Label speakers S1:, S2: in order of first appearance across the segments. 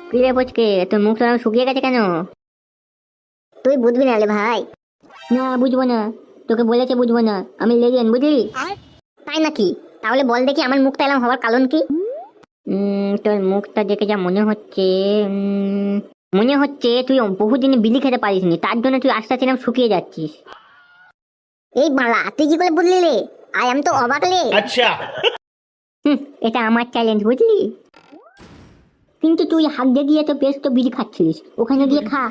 S1: কি রে পুচকে, তোর মুখ তো শুকিয়ে গেছে কেন?
S2: তুই বুঝবি না রে ভাই।
S1: না বুঝবো না, তোকে বলেছে বুঝবো না, আমি লেজেন্ড বুঝলি।
S2: তাই নাকি? তাহলে বল দেখি আমার মুখটা এলাম হওয়ার কারণ কি?
S1: তোর মুখটা দেখে যা মনে হচ্ছে, মনে হচ্ছে তুই বহুদিন বিলি খেতে পারিসনি, তার জন্য তুই আস্তে আস্তে এরকম শুকিয়ে যাচ্ছিস।
S2: এই বালা, তুই কি করে বুঝলি রে? আই এম তো অবাক রে।
S3: अच्छा।
S1: এটা আমার চ্যালেঞ্জ বুঝলি। কিন্তু তুই হাত দিয়ে গিয়ে তো বেশ তো বিড়ি খাচ্ছিস, ওখানে গিয়ে খা।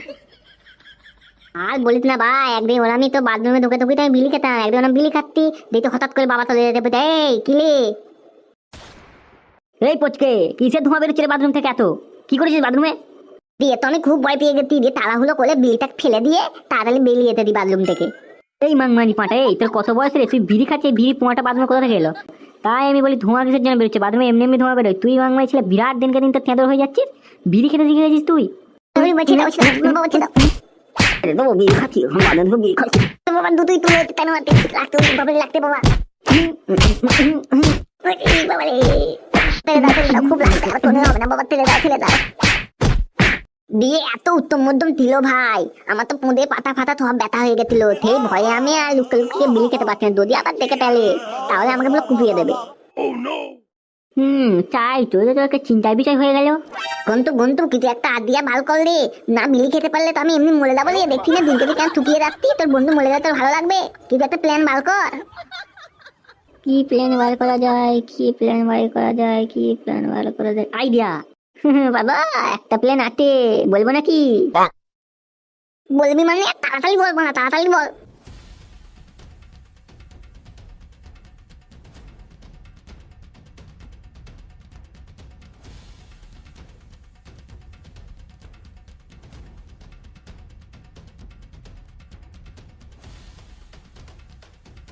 S2: আর বলিস না ভাই, একদিন ওরা আমি তো বাথরুমে ঢুকে ঢুকে আমি বিলি খেতাম, একদিন ওরা বিলি খাচ্ছি, দেখতে হঠাৎ করে বাবা চলে যেতে বলতে, এই কিলে
S1: এই পুচকে, কিসের ধোঁয়া বেরোচ্ছে রে বাথরুম থেকে? এত কি করেছিস বাথরুমে?
S2: দিয়ে তো আমি খুব ভয় পেয়ে গেছি, দিয়ে তাড়াহুড়ো করে বিলিটা ফেলে দিয়ে তাড়াতাড়ি বেরিয়ে যেতে দিই বাথরুম থেকে।
S1: এই মাংমানি পাটা, এই তোর কত বয়স রে? তুই বিড়ি খাচ্ছিস, বিড়ি পোঁয়াটা বাথরুমে কোথা থেকে এলো? তাই আমি বলি ধোঁয়া কিসের জন্য বেরোচ্ছে বাথরুমে? এমনি এমনি ধোঁয়া বেরোয়? তুই মাংমাই ছিল বিরাট দিনকে দিন তো থেঁদর হয়ে যাচ্ছিস, বিড়ি খেতে শিখে গেছিস তুই।
S2: তুমি বলছি না, বলছি না
S1: বাবু বিড়ি খাচ্ছি, বিড়ি খাচ্ছি।
S2: বাবা, দুটোই তুলে কেন লাগতে বাবা, লাগতে বাবা, বাবা রে, তেলে দাও, খুব লাগতে হবে না বাবা, তেলে দাও। দিয়ে এত উত্তম মধ্যম দিল ভাই, আমার তো পুঁদে পাতা ফাতা সব ব্যথা হয়ে গেছিল। সেই ভয়ে আমি আর লুকিয়ে লুকিয়ে বিলি খেতে পারছি না, যদি আবার দেখে পেলে তাহলে আমাকে বলে কুপিয়ে দেবে।
S1: তাই তো, এটা তো একটা চিন্তার বিষয় হয়ে গেল।
S2: গন্তু কিছু একটা আদিয়া ভাল কর রে, না বিলি খেতে পারলে তো আমি এমনি মরে যাবো রে। দেখছি না দিনকে কেন থুকিয়ে যাচ্ছি, তোর বন্ধু মরে গেলে তোর ভালো লাগবে? কিছু একটা প্ল্যান ভাল কর।
S1: কি প্ল্যান বার করা যায়, আইডিয়া বাবা, একটা প্ল্যান আছে, বলবো নাকি?
S2: বলবি মানে তাড়াতাড়ি বল, না তাড়াতাড়ি বল।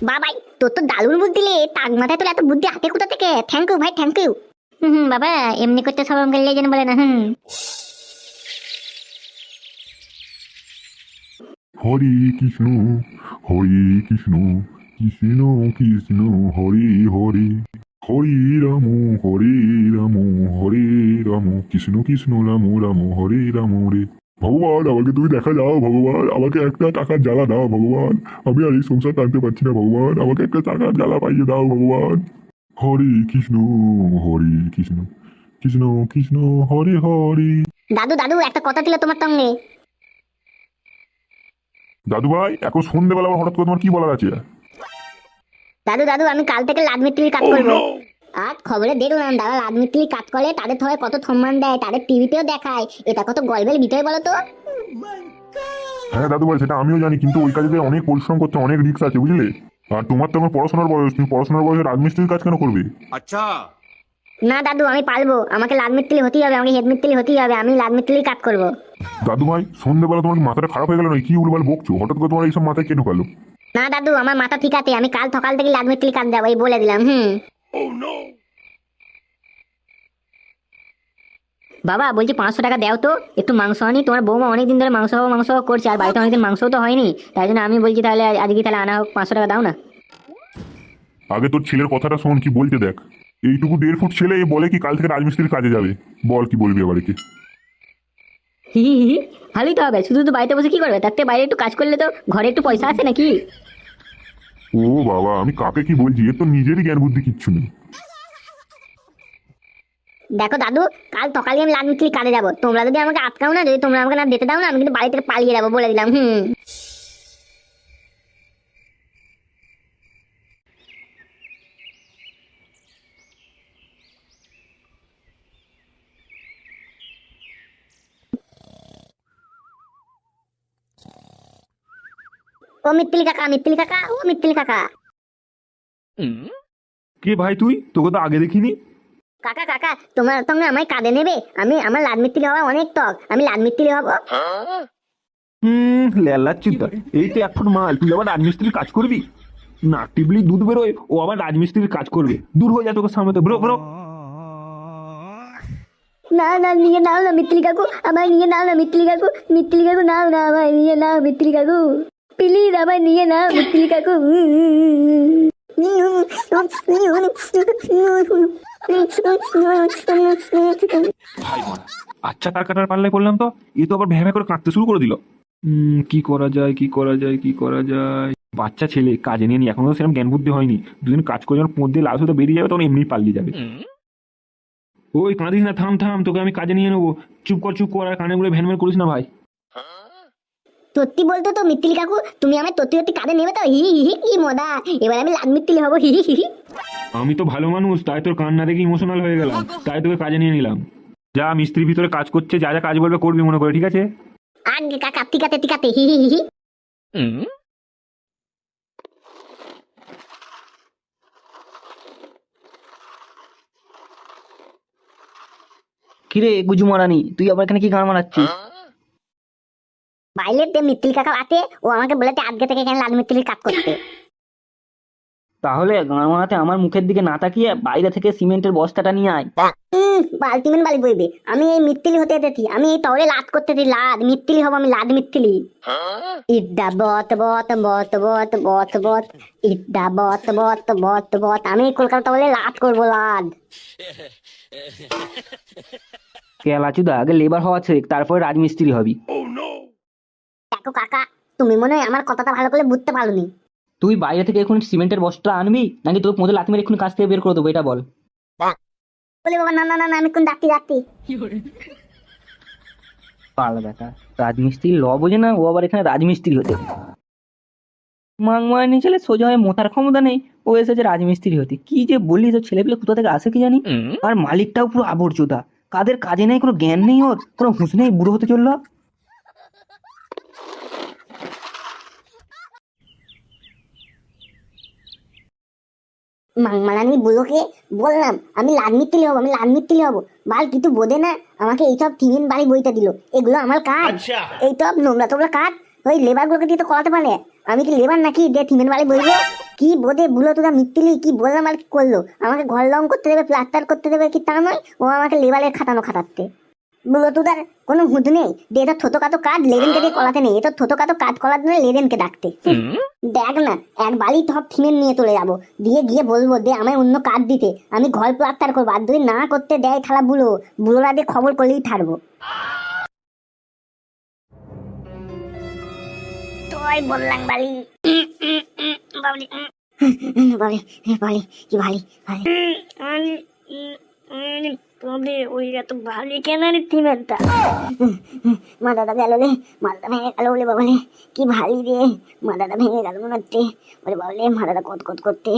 S2: বাবাই, তোর তো দারুণ বুদ্ধি রে, তার মাথায় তোর এত বুদ্ধি হাতে কোথা থেকে? থ্যাংক ইউ ভাই, থ্যাংক ইউ।
S1: বাবা, এমনি করতে সব আমাকে লেজেন্ড বলে না।
S4: হরে কৃষ্ণ হরে কৃষ্ণ কৃষ্ণ কৃষ্ণ হরে হরে হরে রাম হরে রাম কৃষ্ণ কৃষ্ণ রাম রাম হরে রাম রে। ভগবান, আমাকে তুমি দেখা যাও ভগবান, আমাকে একটা টাকার জ্বালা দাও ভগবান, আমি আর এই সংসার টানতে পারছি না ভগবান, আমাকে একটা টাকার জ্বালা পাইয়ে দাও ভগবান। হরে কৃষ্ণ কৃষ্ণ কৃষ্ণ হরে হরে।
S2: দাদু একটা কথা ছিল তোমার সঙ্গে।
S4: দাদু ভাই, এখন সন্ধ্যেবেলা আবার হঠাৎ করে তোমার কি বলার আছে?
S2: দাদু আমি কাল থেকে লাদমিস্ত্রির কাজ করবো। আর খবরে দেখলাম দাদা লাদমিস্ত্রির কাজ করে, তাদের সবাই কত সম্মান দেয়, তাদের টিভিতেও দেখায়, এটা কত গল্পের বিষয় বলো তো।
S4: হ্যাঁ দাদু ভাই, সেটা আমিও জানি, কিন্তু ওই কাজে অনেক পরিশ্রম করতে, অনেক রিস্ক আছে বুঝলে। আর তোমার তো আমার পড়াশোনার বয়স, তুমি পড়াশোনার বয়সে রাজমিস্ত্রির কাজ কেন করবে?
S3: अच्छा।
S2: না দাদু, আমি পারবো, আমাকে লাদমিস্ত্রি হতেই হবে, আমাকে হেডমিস্ত্রি হতেই হবে, আমি লাদমিস্ত্রির কাজ করবো।
S4: দাদু ভাই, সন্ধ্যেবেলা তোমার মাথাটা খারাপ হয়ে গেল না? কি উলবাল বকছো, হঠাৎ করে তোমার এইসব মাথায় কেন গেল?
S2: না দাদু, আমার মাথা ঠিক আছে, আমি কাল সকাল থেকে লাদমিস্ত্রির কাজ যাবো, এই বলে দিলাম।
S1: বাবা বলছি 500 টাকা দাও তো, একটু মাংস আনি, তোমার বৌমা অনেকদিন ধরে মাংস করছে, আর বাড়িতে অনেকদিন মাংসও তো হয়নি, তাই জন্য আমি বলছি তাহলে আজকে তাহলে আনা হোক, 500 টাকা দাও না।
S4: আগে তোর ছেলের কথাটা শোন, কি বলতে দেখ। এইটুকু 1.5 ফুট ছেলে বলে কি কাল থেকে রাজমিস্ত্রির কাজে যাবে? বল কি বলবি এবার একে?
S1: হি ভালোই তো হবে, শুধু তো বাড়িতে বসে কি করবে, তার থেকে বাইরে একটু কাজ করলে তো ঘরে একটু পয়সা আছে নাকি?
S4: ও বাবা, আমি কাকে কি বলছি, এর তো নিজেরই জ্ঞান বুদ্ধি কিচ্ছু নেই।
S2: দেখো দাদু, কাল সকালে আমি লাদমিস্ত্রির কাজে যাবো, তোমরা যদি আমাকে আটকাও না, যদি তোমরা আমাকে না যেতে দাও না, আমি কিন্তু বাড়ি থেকে পালিয়ে যাবো, বলে দিলাম। ও মিত্তিলি কাকা, ও মিত্তিলি কাকা।
S4: কে ভাই তুই? তোকে তো আগে দেখিনি।
S2: কাকা তোমার সঙ্গে আমায় কাঁদে নেবে? আমি আমার লাদমিস্ত্রি হওয়া অনেক টক, আমি লাদমিস্ত্রি হবো।
S5: লেলার চিন্তা, এই তো 1 ফুট মাল, তুই আবার রাজমিস্ত্রির কাজ করবি? না টিবলি দুধ বেরোয়, ও আবার রাজমিস্ত্রির কাজ করবে? দূর হয়ে যায় তোকে সামনে, ব্রো ব্রো।
S2: না নিয়ে নাও না মিত্তিলি কাকু, আমায় নিয়ে নাও না মিত্তিলি কাকু, নাও না, আমায় নিয়ে নাও মিত্তিলি কাকু, প্লিজ আমায় নিয়ে নাও মিত্তিলি কাকু।
S5: ভাই মারা, আচ্ছা তার কাটার পাল্লায় পড়লাম তো, এ তো আবার ভ্যাঁ ভ্যাঁ করে কাঁদতে শুরু করে দিল। কি করা যায়, কি করা যায়, কি করা যায়? বাচ্চা ছেলে, কাজে নিয়ে নি, এখনো তো সেরকম জ্ঞান বুদ্ধি হয়নি। দুদিন কাজ করে যখন মধ্যে লাল হতে বেরিয়ে যাবে তখন এমনি পালিয়ে যাবে। ওই কাঁদিস না, থাম থাম, তোকে আমি কাজে নিয়ে নেবো। চুপ কর, আর কানে বলে ভ্যান ভ্যান করিস না ভাই।
S2: সত্যি বলতো তো মিত্তিলি কাকু, তুমি আমার তত্তি তত্তি কাঁধে নেবে তো? হি হি হি, কি মজা! এবার আমি লাগ মিত্তিলি হবো, হি হি হি হি।
S5: আমি তো ভালো মানুষ, তাই তোর কান্না দেখে ইমোশনাল হয়ে গেলাম, তাই তোকে কাজে নিয়ে নিলাম। যা, মিস্ত্রি ভিতরে কাজ করছে, যা যা কাজ বলবে করবি মনে করে, ঠিক আছে?
S2: আগে কাকা, টিকাতে টিকাতে, হি হি হি হি।
S3: কিরে গুজু মারানি, তুই আবার এখানে কি গান মারাচ্ছিস?
S2: বাইরেতে মিত্তিলি কাকা আছে, ও আমাকে বলেছে আজকে থেকে এখানে লাগ মিত্তিলির কাজ করতে।
S3: তাহলে গান মারাতে আমার মুখের দিকে না তাকিয়ে বাইরে থেকে সিমেন্টের বস্তাটা নিয়ে আয়।
S2: বালতিমেন বালি বইবে, আমি এই মিত্তিলি হতে যেতেছি, আমি এই তলে লাদ করতে দিই, লাদ মিত্তিলি হবো আমি, লাদ মিত্তিলি। ইড্ডা বত বত বত বত বত বত, ইড্ডা বত বত বত বত, আমি কলকাতা বলে লাদ করবো, লাদ।
S3: কেলাচুদা, আগে লেবার হওয়া শেখ, তারপরে রাজমিস্ত্রি হবি।
S2: দেখো কাকা, তুমি মনে হয় আমার কথাটা ভালো করে বুঝতে পারোনি।
S3: তুই বাইরে থেকে এখন সিমেন্টের বস্তা আনবি, নাকি তোর মধ্যে লাথি মেরে এখন কাজ থেকে বের করে দেবো, এটা বল।
S2: বলে বাবা, না না না না, আমি কোন ডাকতে ডাকতে।
S3: পাল বেটা, রাজমিস্ত্রি ল বোঝে না, ও আবার এখানে রাজমিস্ত্রি হতে। মাংমানি ছেলে, সোজা হয়ে মোতার ক্ষমতা নেই, ও এসেছে রাজমিস্ত্রি হতে। কি যে বলি, তো ছেলেপিলে কোথা থেকে আসে কি জানি। আর মালিকটাও পুরো আবর্জতা, কাদের কাজে নেই, কোনো জ্ঞান নেই, ওর কোনো হুঁশ নেই, বুড়ো হতে চললো।
S2: মাংমালানি বুলোকে বললাম আমি লাদ মিত্তিলি হবো, আমি লাদ মিত্তিলি হবো, বাল কিন্তু বোধে না, আমাকে এইসব সিমেন্ট বাড়ি বইটা দিল, এগুলো আমার কাজ। এইসব নোংরা তোমরা কাজ ওই লেবার গুলোকে দিয়ে তো করাতে পারে। আমি কি লেবার নাকি যে সিমেন্ট বাড়ি বইবো? কি বোধে বুলো তোরা মিত্তিলি, কি বললাম আর কি করলো? আমাকে ঘর রং করতে দেবে, প্লাস্টার করতে দেবে, কি তা নয়, ও আমাকে লেবারের খাটাচ্ছে। বুলো তোদার কোনো হুঁদ নেই যে এটা ছোটখাটো কাজ লেডেনকে দিয়ে করাতে নেই, এটা ছোটখাটো কাজ করার জন্য লেডেনকে ডাকতে। দেখ না, এক বাড়ি সব সিমেন্ট নিয়ে চলে যাবো, দিয়ে গিয়ে বলবো দে আমায় অন্য কাজ দিতে, আমি ঘর প্লাস্টার করবো, আর যদি না করতে দেয় থালা বুলোরা দিয়ে খবর করলেই ছাড়বো। তোই বললাম বালি বাবলি বাবলি বালি কি ভালি ভালি তবে ওই এত ভালি কেন রে সিমেন্টটা? মাথাটা গেল রে, মাথাটা ভেঙে গেল বলে বাবলে, কি ভালি রে, মাথাটা ভেঙে গেল মনে হচ্ছে বলে বাবলে, মাথাটা কট কট করতে।